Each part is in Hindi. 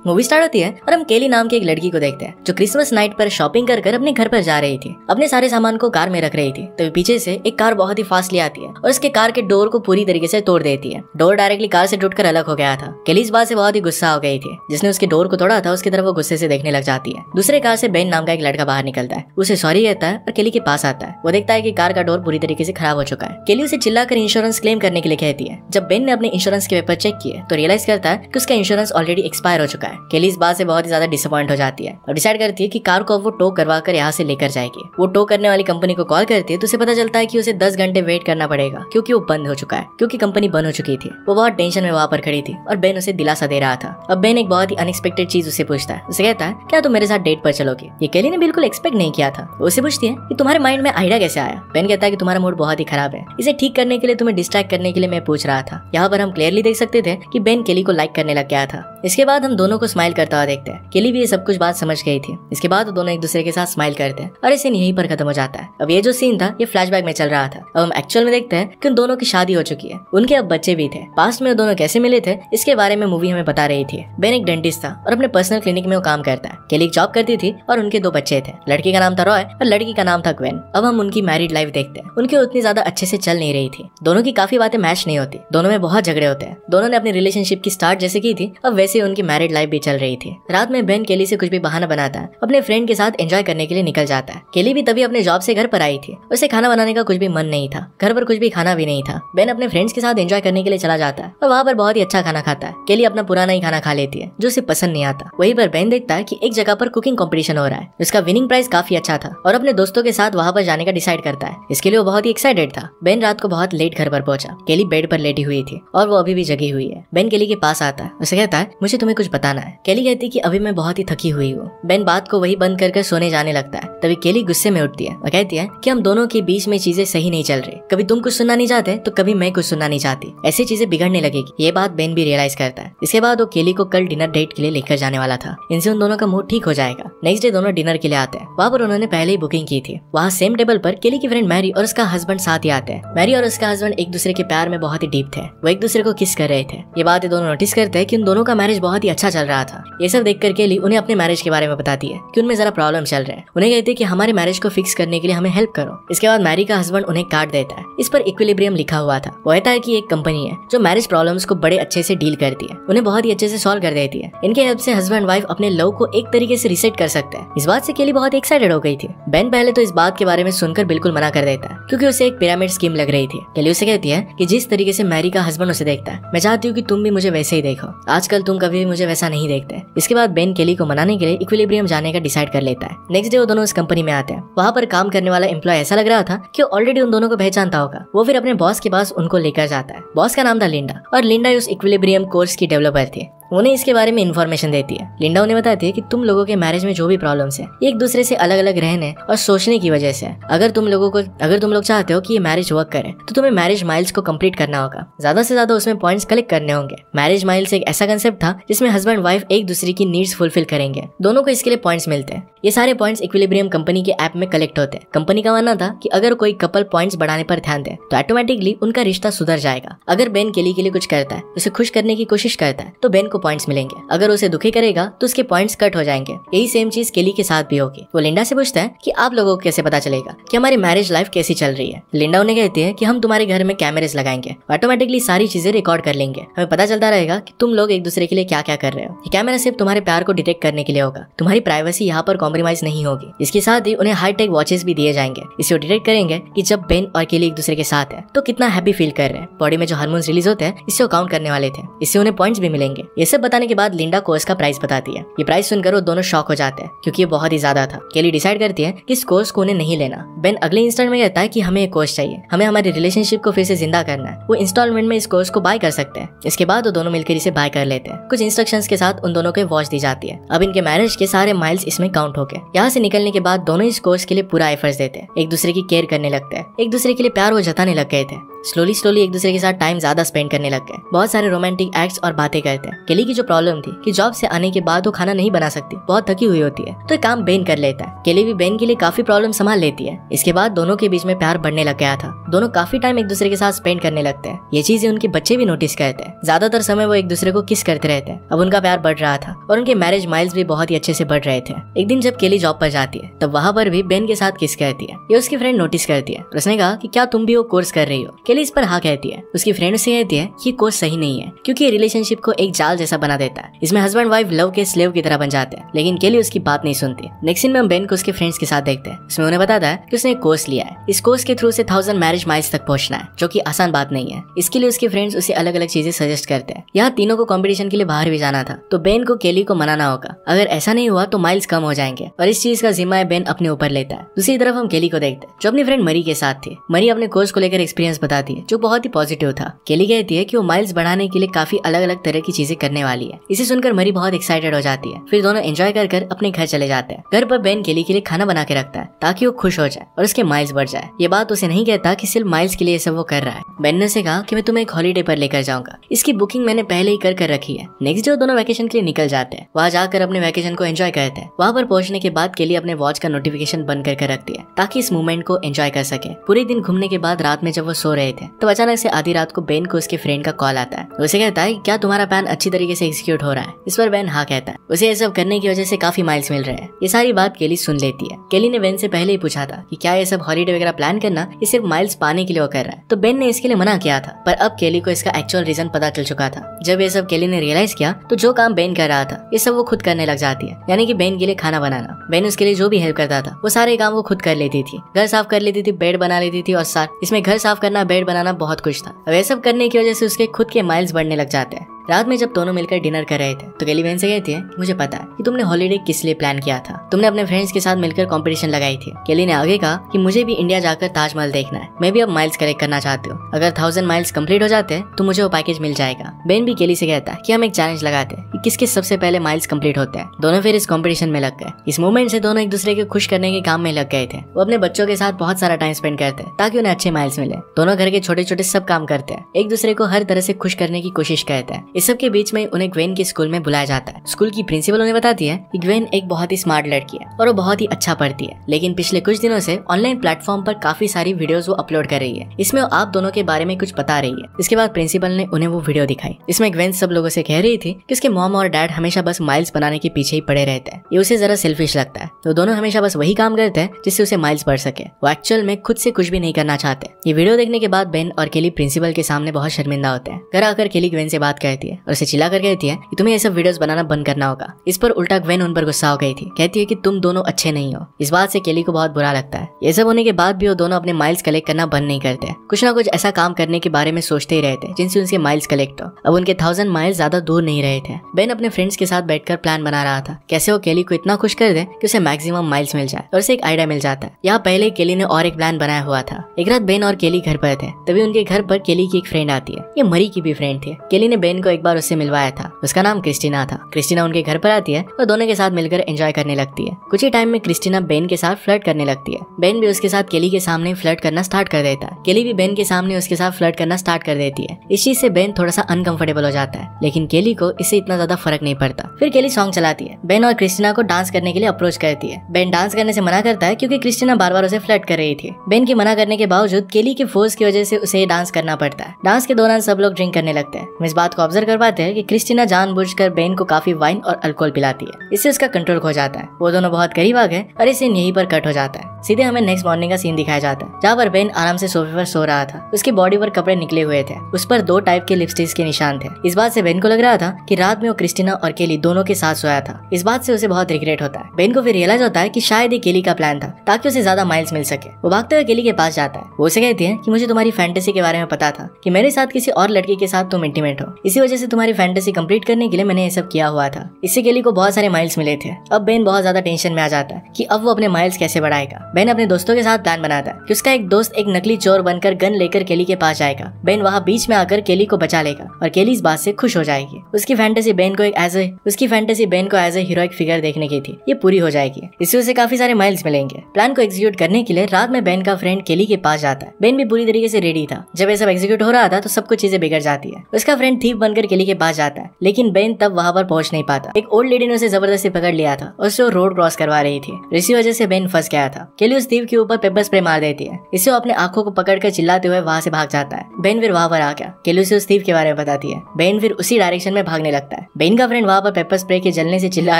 मूवी स्टार्ट होती है और हम केली नाम की एक लड़की को देखते हैं जो क्रिसमस नाइट पर शॉपिंग कर अपने घर पर जा रही थी। अपने सारे सामान को कार में रख रही थी तभी पीछे से एक कार बहुत ही फास्टली आती है और उसके कार के डोर को पूरी तरीके से तोड़ देती है। डोर डायरेक्टली कार से टूटकर अलग हो गया था। केली इस बात से बहुत ही गुस्सा हो गई थी। जिसने उसके डोर को तोड़ा था उसकी तरफ वो गुस्से से देखने लग जाती है। दूसरे कार से बेन नाम का एक लड़का बाहर निकलता है, उसे सॉरी कहता है और केली के पास आता है। वो देखता है कि कार का डोर पूरी तरीके से खराब हो चुका है। केली उसे चिल्लाकर इंश्योरेंस क्लेम करने के लिए कहती है। जब बेन ने अपने इंश्योरेंस के पेपर चेक किए तो रियलाइज करता है कि उसका इंश्योरेंस ऑलरेडी एक्सपायर हो चुका है। केली इस बात से बहुत ही ज्यादा डिसअपॉइंट हो जाती है और डिसाइड करती है कि कार को वो टो करवा कर यहाँ से लेकर जाएगी। वो टो करने वाली कंपनी को कॉल करती है तो उसे पता चलता है कि उसे 10 घंटे वेट करना पड़ेगा क्योंकि वो बंद हो चुका है, क्योंकि कंपनी बंद हो चुकी थी। वो बहुत टेंशन में वहाँ पर खड़ी थी और बेन उसे दिलासा दे रहा था। अब बेन एक बहुत ही अनएक्सपेक्टेड चीज उसे पूछता है। उसे कहता है क्या तुम मेरे साथ डेट पर चलोगे? ये केली ने बिल्कुल एक्सपेक्ट नहीं किया था। वो उसे पूछती है कि तुम्हारे माइंड में आइडिया कैसे आया? बेन कहता है कि तुम्हारा मूड बहुत ही खराब है, इसे ठीक करने के लिए तुम्हें डिस्ट्रैक्ट करने के लिए मैं पूछ रहा था। यहाँ पर हम क्लियरली देख सकते थे कि बेन केली को लाइक करने लग गया था। इसके बाद हम दोनों को स्माइल करता हुआ देखते हैं। केली भी ये सब कुछ बात समझ गई थी। इसके बाद वो दोनों एक दूसरे के साथ स्माइल करते हैं और सीन यहीं पर खत्म हो जाता है। अब ये जो सीन था ये फ्लैशबैक में चल रहा था। अब हम एक्चुअल में देखते हैं कि उन दोनों की शादी हो चुकी है, उनके अब बच्चे भी थे। पास्ट में वो दोनों कैसे मिले थे इसके बारे में मूवी हमें बता रही थी। बेन एक डेंटिस्ट था और अपने पर्सनल क्लिनिक में वो काम करता है। केली जॉब करती थी और उनके 2 बच्चे थे। लड़की का नाम था रॉय और लड़की का नाम था ग्वेन। अब हम उनकी मैरिड लाइफ देखते हैं। उनकी उतनी ज्यादा अच्छे से चल नहीं रही थी। दोनों की काफी बातें मैच नहीं होती, दोनों में बहुत झगड़े होते हैं। दोनों ने अपनी रिलेशनशिप की स्टार्ट जैसे की थी अब वैसे उनकी मैरिड लाइफ भी चल रही थी। रात में बेन केली से कुछ भी बहाना बनाता है, अपने फ्रेंड के साथ एंजॉय करने के लिए निकल जाता है। केली भी तभी अपने जॉब से घर पर आई थी। उसे खाना बनाने का कुछ भी मन नहीं था, घर पर कुछ भी खाना भी नहीं था। बेन अपने फ्रेंड्स के साथ एंजॉय करने के लिए चला जाता है और वहाँ पर बहुत ही अच्छा खाना खाता है। केली अपना पुराना ही खाना खा लेती है जो उसे पसंद नहीं आता। वहीं पर बेन देखता है कि एक जगह पर कुकिंग कंपटीशन हो रहा है, उसका विनिंग प्राइस काफी अच्छा था और अपने दोस्तों के साथ वहाँ पर जाने का डिसाइड करता है। इसके लिए वो बहुत ही एक्साइटेड था। बेन रात को बहुत लेट घर पर पहुंचा। केली बेड पर लेटी हुई थी और वो अभी भी जगी हुई है। बेन केली के पास आता है, उसे कहता है मुझे तुम्हें कुछ बताना है। केली कहती है कि अभी मैं बहुत ही थकी हुई हूँ। बेन बात को वही बंद कर सोने जाने लगता है। तभी केली गुस्से में उठती है और कहती है कि हम दोनों के बीच में चीजें सही नहीं चल रही, कभी तुम कुछ सुनना नहीं चाहते तो कभी मैं कुछ सुनना नहीं चाहती, ऐसी चीजें बिगड़ने लगेगी। ये बात बेन भी रियलाइज करता है। इसके बाद वो केली को कल डिनर डेट के लिए लेकर जाने वाला था। इनसे उन दोनों का मूड ठीक हो जाएगा। नेक्स्ट डे दोनों डिनर के लिए आते हैं। वहाँ पर उन्होंने पहले ही बुकिंग की थी। वहाँ सेम टेबल पर केली की फ्रेंड मैरी और उसका हस्बैंड साथ ही आते हैं। मैरी और उसका हस्बैंड एक दूसरे के प्यार में बहुत ही डीप थे। वो एक दूसरे को किस कर रहे थे। ये बात दोनों नोटिस करते हैं कि उन दोनों का मैरिज बहुत ही अच्छा चल रहा था। ये सब देखकर केली उन्हें अपने मैरिज के बारे में बताती है कि उनमें जरा प्रॉब्लम चल रहा है। उन्हें कहती है कि हमारे मैरिज को फिक्स करने के लिए हमें हेल्प करो। इसके बाद मैरी का हस्बैंड उन्हें कार्ड देता है। इस पर इक्विलिब्रियम लिखा हुआ था। वो कहता है कि एक कंपनी है जो मैरिज प्रॉब्लम्स को बड़े अच्छे से डील करती है, उन्हें बहुत ही अच्छे से सॉल्व कर देती है। इनके हेल्प से हस्बैंड वाइफ अपने लव को एक तरीके से रिसेट कर सकते हैं। इस बात से केली बहुत एक्साइटेड हो गई थी। बेन पहले तो इस बात के बारे में सुनकर बिल्कुल मना कर देता है क्योंकि उसे एक पिरामिड स्कीम लग रही थी। केली उसे कहती है कि जिस तरीके से मैरी का हस्बैंड उसे देखता है मैं चाहती हूँ कि तुम भी मुझे वैसे ही देखो। आजकल तुम कभी भी मुझे वैसा नहीं देखते। इसके बाद बेन केली को मनाने के लिए इक्विलिब्रियम जाने का डिसाइड कर लेता है। नेक्स्ट डे वो दोनों इस कंपनी में आते हैं। वहाँ पर काम करने वाला एम्प्लॉय ऐसा लग रहा था कि ऑलरेडी उन दोनों को पहचानता होगा। वो फिर अपने बॉस के पास उनको लेकर जाता है। बॉस का नाम था लिंडा और लिंडा उस इक्विलिब्रियम कोर्स की डेवलपर थी। उन्हें इसके बारे में इन्फॉर्मेशन देती है। लिंडा उन्हें बताती है कि तुम लोगों के मैरिज में जो भी प्रॉब्लम्स है एक दूसरे से अलग अलग रहने और सोचने की वजह से। अगर तुम लोग चाहते हो कि ये मैरिज वर्क करे तो तुम्हें मैरिज माइल्स को कंप्लीट करना होगा। ज्यादा से ज्यादा उसमें पॉइंट्स कलेक्ट करने होंगे। मैरिज माइल्स एक ऐसा कंसेप्ट था जिसमें हस्बैंड वाइफ एक दूसरे की नीड्स फुलफिल करेंगे। दोनों को इसके लिए पॉइंट्स मिलते हैं। ये सारे पॉइंट्स इक्विलिब्रियम कंपनी के ऐप में कलेक्ट होते हैं। कंपनी का मानना था कि अगर कोई कपल पॉइंट्स बढ़ाने पर ध्यान दे तो ऑटोमेटिकली उनका रिश्ता सुधर जाएगा। अगर बेन केली के लिए कुछ करता है, उसे खुश करने की कोशिश करता है तो बेन को पॉइंट्स मिलेंगे। अगर उसे दुखी करेगा तो उसके पॉइंट्स कट हो जाएंगे। यही सेम चीज केली के साथ भी होगी। वो लिंडा से पूछता है कि आप लोगों को कैसे पता चलेगा कि हमारी मैरिज लाइफ कैसी चल रही है। लिंडा उन्हें कहती है कि हम तुम्हारे घर में कैमरेस लगाएंगे, ऑटोमेटिकली सारी चीजें रिकॉर्ड कर लेंगे। हमें पता चलता रहेगा कि तुम लोग एक दूसरे के लिए क्या क्या कर रहे हो। ये कैमरा सिर्फ तुम्हारे प्यार को डिटेक्ट करने के लिए होगा। तुम्हारी प्राइवेसी यहाँ पर कॉम्प्रोमाइज नहीं होगी। इसके साथ ही उन्हें हाई टेक वॉचेस भी दिए जाएंगे। इसे डिटेक्ट करेंगे कि जब बेन और केली एक दूसरे के साथ है तो कितना हैप्पी फील कर रहे हैं। बॉडी में जो हार्मोन्स रिलीज होते हैं इससे काउंट करने वाले थे। इससे उन्हें पॉइंट्स भी मिलेंगे। ये सब बताने के बाद लिंडा कोर्स का प्राइस बताती है। ये प्राइस सुनकर वो दोनों शॉक हो जाते हैं क्योंकि ये बहुत ही ज्यादा था। केली डिसाइड करती है कि इस कोर्स को उन्हें नहीं लेना। बेन अगले इंस्टेंट में कहता है कि हमें एक कोर्स चाहिए, हमें हमारी रिलेशनशिप को फिर से जिंदा करना है। वो इंस्टॉलमेंट में इस कोर्स को बाय कर सकते हैं। इसके बाद वो दोनों मिलकर इसे बाय कर लेते हैं। कुछ इंस्ट्रक्शंस के साथ उन दोनों को वॉच दी जाती है। अब इनके मैरिज के सारे माइल्स इसमें काउंट हो गए। यहाँ से निकलने के बाद दोनों इस कोर्स के लिए पूरा एफर्ट्स देते हैं। एक दूसरे की केयर करने लगते हैं। एक दूसरे के लिए प्यार वो जताने लग गए थे। स्लोली स्लोली एक दूसरे के साथ टाइम ज्यादा स्पेंड करने लग गए। बहुत सारे रोमांटिक एक्ट्स और बातें करते हैं। केली की जो प्रॉब्लम थी कि जॉब से आने के बाद वो खाना नहीं बना सकती, बहुत थकी हुई होती है, तो काम बेन कर लेता है। केली भी बेन के लिए काफी प्रॉब्लम संभाल लेती है। इसके बाद दोनों के बीच में प्यार बढ़ने लग गया था। दोनों काफी टाइम एक दूसरे के साथ स्पेंड करने लगते हैं। ये चीजें उनके बच्चे भी नोटिस करते हैं। ज्यादातर समय वो एक दूसरे को किस करते रहते हैं। अब उनका प्यार बढ़ रहा था और उनके मैरिज माइल्स भी बहुत ही अच्छे से बढ़ रहे थे। एक दिन जब केली जॉब पर जाती है तब वहाँ पर भी बेन के साथ किस करती है। ये उसकी फ्रेंड नोटिस करती है। उसने कहा कि क्या तुम भी वो कोर्स कर रही हो। केली इस पर हाँ कहती है। उसकी फ्रेंड उससे कहती है कि ये कोर्स सही नहीं है क्योंकि ये रिलेशनशिप को एक जाल जैसा बना देता है। इसमें हस्बैंड वाइफ लव के स्लेव की तरह बन जाते हैं। लेकिन केली उसकी बात नहीं सुनती। नेक्स्ट सीन में हम बेन को उसके फ्रेंड्स के साथ देखते हैं। उसमें उन्हें बताता है कि उसने एक कोर्स लिया है। इस कोर्स के थ्रू से 1000 मैरिज माइल्स तक पहुंचना है, जो कि आसान बात नहीं है। इसके लिए उसके फ्रेंड्स उसे अलग अलग चीजें सजेस्ट करते हैं। यहाँ तीनों को कंपटीशन के लिए बाहर भी जाना था, तो बेन को केली को मनाना होगा। अगर ऐसा नहीं हुआ तो माइल्स कम हो जाएंगे और इस चीज का जिम्मा बेन अपने ऊपर लेता है। दूसरी तरफ हम केली को देखते हैं जो अपनी फ्रेंड मरी के साथ थी। मरी अपने कोर्स को लेकर एक्सपीरियंस बताती है जो बहुत ही पॉजिटिव था। केली कहती है कि वो माइल्स बढ़ाने के लिए काफी अलग अलग तरह की चीजें करने वाली है। इसे सुनकर मरी बहुत एक्साइटेड हो जाती है। फिर दोनों एंजॉय कर अपने घर चले जाते हैं। घर पर बेन केली के लिए खाना बना के रखता है ताकि वो खुश हो जाए और उसके माइल्स बढ़ जाए। ये बात उसे नहीं कहता कि सिर्फ माइल्स के लिए सब वो कर रहा है। बेन ने से कहा कि मैं तुम्हें एक हॉलीडे पर लेकर जाऊंगा, इसकी बुकिंग मैंने पहले ही कर रखी है। नेक्स्ट डे दोनों वैकेशन के लिए निकल जाते हैं। वहाँ जाकर अपने वैकेशन को एंजॉय करते हैं। वहाँ पर पहुंचने के बाद केली अपने वॉच का नोटिफिकेशन बंद कर रखती है ताकि इस मोमेंट को एंजॉय कर सके। पूरे दिन घूमने के बाद रात में जब वो सो रहे थे तो अचानक से आधी रात को बेन को उसके फ्रेंड का कॉल आता है। उसे कहता है क्या तुम्हारा प्लान अच्छी तरीके से एग्जीक्यूट हो रहा है। इस पर बेन हाँ कहता है। उसे ये सब करने की वजह से काफी माइल्स मिल रहे हैं। ये सारी बात केली सुन लेती है। केली ने बेन से पहले ही पूछा था कि क्या ये सब हॉलीडे वगैरह प्लान करना ये सिर्फ माइल्स पाने के लिए वो कर रहा है, तो बेन ने इसके लिए मना किया था। पर अब केली को इसका एक्चुअल रीजन पता चल चुका था। जब ये सब केली ने रियलाइज किया तो जो काम बेन कर रहा था ये सब वो खुद करने लग जाती है। यानी कि बेन के लिए खाना बनाना। बेन उसके लिए जो भी हेल्प करता था वो सारे काम वो खुद कर लेती थी। घर साफ कर लेती थी, बेड बना लेती थी और इसमें घर साफ करना, बेड बनाना बहुत कुछ था। अब ये सब करने की वजह से उसके खुद के माइल्स बढ़ने लग जाते हैं। रात में जब दोनों मिलकर डिनर कर रहे थे तो केली बेन से कहती है मुझे पता है कि तुमने हॉलीडे किस लिए प्लान किया था। तुमने अपने फ्रेंड्स के साथ मिलकर कंपटीशन लगाई थी। केली ने आगे कहा कि मुझे भी इंडिया जाकर ताजमहल देखना है। मैं भी अब माइल्स कलेक्ट करना चाहती हूँ। अगर 1000 माइल्स कंप्लीट हो जाते हैं तो मुझे वो पैकेज मिल जाएगा। बेन भी केली से कहता है कि हम एक चैलेंज लगाते हैं कि किसके सबसे पहले माइल्स कंप्लीट होते हैं। दोनों फिर इस कॉम्पिटिशन में लग गए। इस मूवमेंट से दोनों एक दूसरे को खुश करने के काम में लग गए थे। वो अपने बच्चों के साथ बहुत सारा टाइम स्पेंड करते हैं ताकि उन्हें अच्छे माइल्स मिले। दोनों घर के छोटे छोटे सब काम करते हैं। एक दूसरे को हर तरह से खुश करने की कोशिश करते हैं। इस सब के बीच में उन्हें ग्वेन के स्कूल में बुलाया जाता है। स्कूल की प्रिंसिपल उन्हें बताती है कि ग्वेन एक बहुत ही स्मार्ट लड़की है और वो बहुत ही अच्छा पढ़ती है, लेकिन पिछले कुछ दिनों से ऑनलाइन प्लेटफॉर्म पर काफी सारी वीडियोस वो अपलोड कर रही है। इसमें वो आप दोनों के बारे में कुछ बता रही है। इसके बाद प्रिंसिपल ने उन्हें वो वीडियो दिखाई। इसमें ग्वेन सब लोगों से कह रही थी कि उसके मॉम और डैड हमेशा बस माइल्स बनाने के पीछे ही पड़े रहते हैं। ये उसे जरा सेल्फिश लगता है। तो दोनों हमेशा बस वही काम करते हैं जिससे उसे माइल्स बढ़ सके। वो एक्चुअल में खुद से कुछ भी नहीं करना चाहते। ये वीडियो देखने के बाद बेन और केली प्रिंसिपल के सामने बहुत शर्मिंदा होते हैं। घर आकर केली ग्वेन से बात करती है और उसे चिल्ला कर कहती है कि तुम्हें ये सब वीडियोस बनाना बंद करना होगा। इस पर उल्टा ग्वेन उन पर गुस्सा हो गई थी। कहती है कि तुम दोनों अच्छे नहीं हो। इस बात से केली को बहुत बुरा लगता है। ये सब होने के बाद भी वो दोनों अपने माइल्स कलेक्ट करना बंद नहीं करते। कुछ ना कुछ ऐसा काम करने के बारे में सोचते ही रहते जिनसे उनके माइल्स कलेक्ट हो। अब उनके 1000 माइल्स ज्यादा दूर नहीं रहे थे। बेन अपने फ्रेंड्स के साथ बैठकर प्लान बना रहा था कैसे वो केली को इतना खुश कर दे कि उसे मैक्सिमम माइल्स मिल जाए और उसे एक आइडिया मिल जाता है। यहाँ पहले केली ने और एक प्लान बनाया हुआ था। एक रात बेन और केली घर पर थे, तभी उनके घर पर केली की एक फ्रेंड आती है। ये मरी की भी फ्रेंड थी। केली ने बेन को एक बार उससे मिलवाया था। उसका नाम क्रिस्टीना था। क्रिस्टीना उनके घर पर आती है और दोनों के साथ मिलकर एंजॉय करने लगती है। कुछ ही टाइम में क्रिस्टीना बेन के साथ फ्लर्ट करने लगती है। बेन भी उसके साथ केली के सामने फ्लर्ट करना स्टार्ट कर देता है। केली भी बेन के सामने उसके साथ फ्लर्ट करना स्टार्ट कर देती है। इस चीज से बेन थोड़ा सा अनकंफर्टेबल हो जाता है, लेकिन केली को इससे इतना ज्यादा फर्क नहीं पड़ता। फिर केली सॉन्ग चलाती है। बेन और क्रिस्टीना को डांस करने के लिए अप्रोच करती है। बेन डांस करने से मना करता है क्योंकि क्रिस्टीना बार बार उसे फ्लर्ट कर रही थी। बेन की मना करने के बावजूद केली की फोर्स की वजह से उसे डांस करना पड़ता है। डांस के दौरान सब लोग ड्रिंक करने लगते हैं। हम इस बात को ऑब्जर्व कर पाते हैं कि क्रिस्टीना जानबूझकर बेन को काफी वाइन और अल्कोहल पिलाती है। इससे उसका कंट्रोल खो जाता है। वो दोनों बहुत करीब आ गए और इस सीन यहीं पर कट हो जाता है। सीधे हमें नेक्स्ट मॉर्निंग का सीन दिखाया जाता है जहाँ पर बेन आराम से सोफे पर सो रहा था। उसकी बॉडी पर कपड़े निकले हुए थे। उस पर 2 टाइप के लिपस्टिक्स के निशान थे। इस बात से बेन को लग रहा था कि रात में वो क्रिस्टीना और केली दोनों के साथ सोया था। इस बात से उसे बहुत रिग्रेट होता है। बेन को फिर रियलाइज होता है कि शायद ये केली का प्लान था ताकि उसे ज्यादा माइल्स मिल सके। वो भागते हुए केली के पास जाता है। वो उसे कहती है कि मुझे तुम्हारी फैंटेसी के बारे में पता था कि मेरे साथ किसी और लड़की के साथ तुम इंटीमेट हो। इसी वजह से तुम्हारी फैंटेसी कंप्लीट करने के लिए मैंने ये सब किया हुआ था। इससे केली को बहुत सारे माइल्स मिले थे। अब बेन बहुत ज्यादा टेंशन में आ जाता है कि अब वो अपने माइल्स कैसे बढ़ाएगा। बेन अपने दोस्तों के साथ प्लान बनाता है कि उसका एक दोस्त एक नकली चोर बनकर गन लेकर केली के पास जाएगा। बेन वहाँ बीच में आकर केली को बचा लेगा और केली इस बात से खुश हो जाएगी। उसकी फैंटेसी बेन को एज ए हीरोइक फिगर देखने की थी, ये पूरी हो जाएगी। इससे उसे काफी सारे माइल्स मिलेंगे। प्लान को एग्जीक्यूट करने के लिए रात में बेन का फ्रेंड केली के पास जाता है। बेन भी पूरी तरीके से रेडी था। जब ये सब एग्जीक्यूट हो रहा था तो सब कुछ चीजें बिगड़ जाती है। उसका फ्रेंड थीफ बनकर केली के पास जाता है, लेकिन बेन तब वहाँ पर पहुंच नहीं पाता। एक ओल्ड लेडी ने उसे जबरदस्ती पकड़ लिया था और उसे रोड क्रॉस करवा रही थी। इसी वजह से बेन फंस गया था। केली उस थीफ के ऊपर पेपर स्प्रे मार देती है। इससे वो अपने आंखों को पकड़कर चिल्लाते हुए वहाँ से भाग जाता है। बेन फिर वहाँ पर आ गया। केली उसे उस थीफ के बारे में बताती है। बेन फिर उसी डायरेक्शन में भागने लगता है। बेन का फ्रेंड वहाँ पर पेपर स्प्रे के जलने से चिल्ला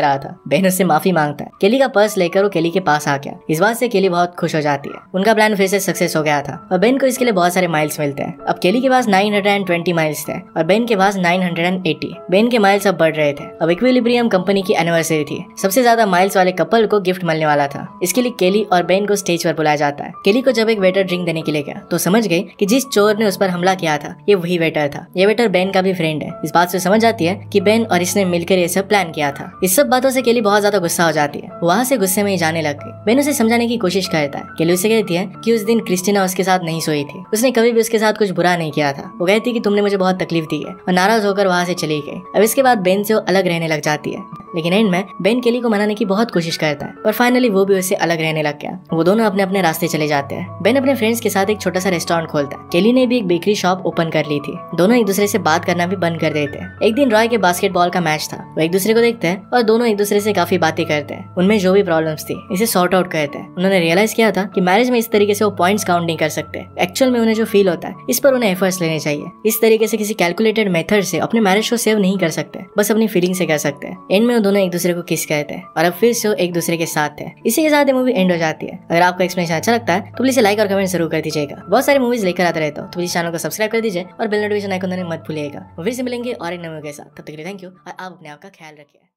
रहा था। बेन उससे माफी मांगता है। केली का पर्स लेकर वो केली के पास आ गया। इस बात से केली बहुत खुश हो जाती है। उनका प्लान फिर से सक्सेस हो गया था और बेन को इसके लिए बहुत सारे माइल्स मिलते हैं। अब केली के पास 920 माइल्स थे और बेन के पास 980। बेन के माइल्स अब बढ़ रहे थे। अब इक्विलिब्रियम कंपनी की एनिवर्सरी थी। सबसे ज्यादा माइल्स वाले कपल को गिफ्ट मिलने वाला था। इसके लिए केली और बेन को स्टेज पर बुलाया जाता है। केली को जब एक वेटर ड्रिंक देने के लिए गया तो समझ गई कि जिस चोर ने उस पर हमला किया था ये वही वेटर था। ये वेटर बेन का भी फ्रेंड है। इस बात से समझ जाती है कि बेन और इसने मिलकर ये सब प्लान किया था। इस सब बातों से केली बहुत ज्यादा गुस्सा हो जाती है। वहाँ से गुस्से में ही जाने लग गई। बेन उसे समझाने की कोशिश करता है। केली उसे कहती है कि उस दिन क्रिस्टीना उसके साथ नहीं सोई थी। उसने कभी भी उसके साथ कुछ बुरा नहीं किया था। वो कहती कि तुमने मुझे बहुत तकलीफ दी है और नाराज होकर वहाँ से चली गई। अब इसके बाद बेन से वो अलग रहने लग जाती है। लेकिन एंड में बेन केली को मनाने की बहुत कोशिश करता है पर फाइनली वो भी उससे अलग रहने लग गया। वो दोनों अपने अपने रास्ते चले जाते हैं। बेन अपने फ्रेंड्स के साथ एक छोटा सा रेस्टोरेंट खोलता है। केली ने भी एक बेकरी शॉप ओपन कर ली थी। दोनों एक दूसरे से बात करना भी बंद कर देते हैं। एक दिन रॉय के बास्केटबॉल का मैच था। वो एक दूसरे को देखते हैं और दोनों एक दूसरे से काफी बातें करते हैं। उनमें जो भी प्रॉब्लम्स थी इसे सॉर्ट आउट करते हैं। उन्होंने रियलाइज किया था कि मैरिज में इस तरीके से वो पॉइंट्स काउंट नहीं कर सकते। एक्चुअल में उन्हें जो फील होता है इस पर उन्हें एफर्ट्स लेने चाहिए। इस तरीके से किसी कैलकुलेटेड मेथड से अपने मैरिज को सेव नहीं कर सकते, बस अपनी फीलिंग से कर सकते हैं। एंड में वो दोनों एक दूसरे को किस कहते हैं और अब फिर से वो एक दूसरे के साथ है। इसी के साथ ये मूवी एंड हो जाती है। अगर आपको एक्सप्लेनेशन अच्छा लगता है तो प्लीज लाइक और कमेंट जरूर कर दीजिएगा। बहुत सारी मूवीज लेकर आते रहता हूँ तो प्लीज चैनल को सब्सक्राइब कर दीजिए और बेल नोटिफिकेशन आइकन दबाना मत भूलिएगा। फिर से मिलेंगे और एक नए मूवी के साथ। तब तक के लिए थैंक यू और आप अपने आप का ख्याल रखिए।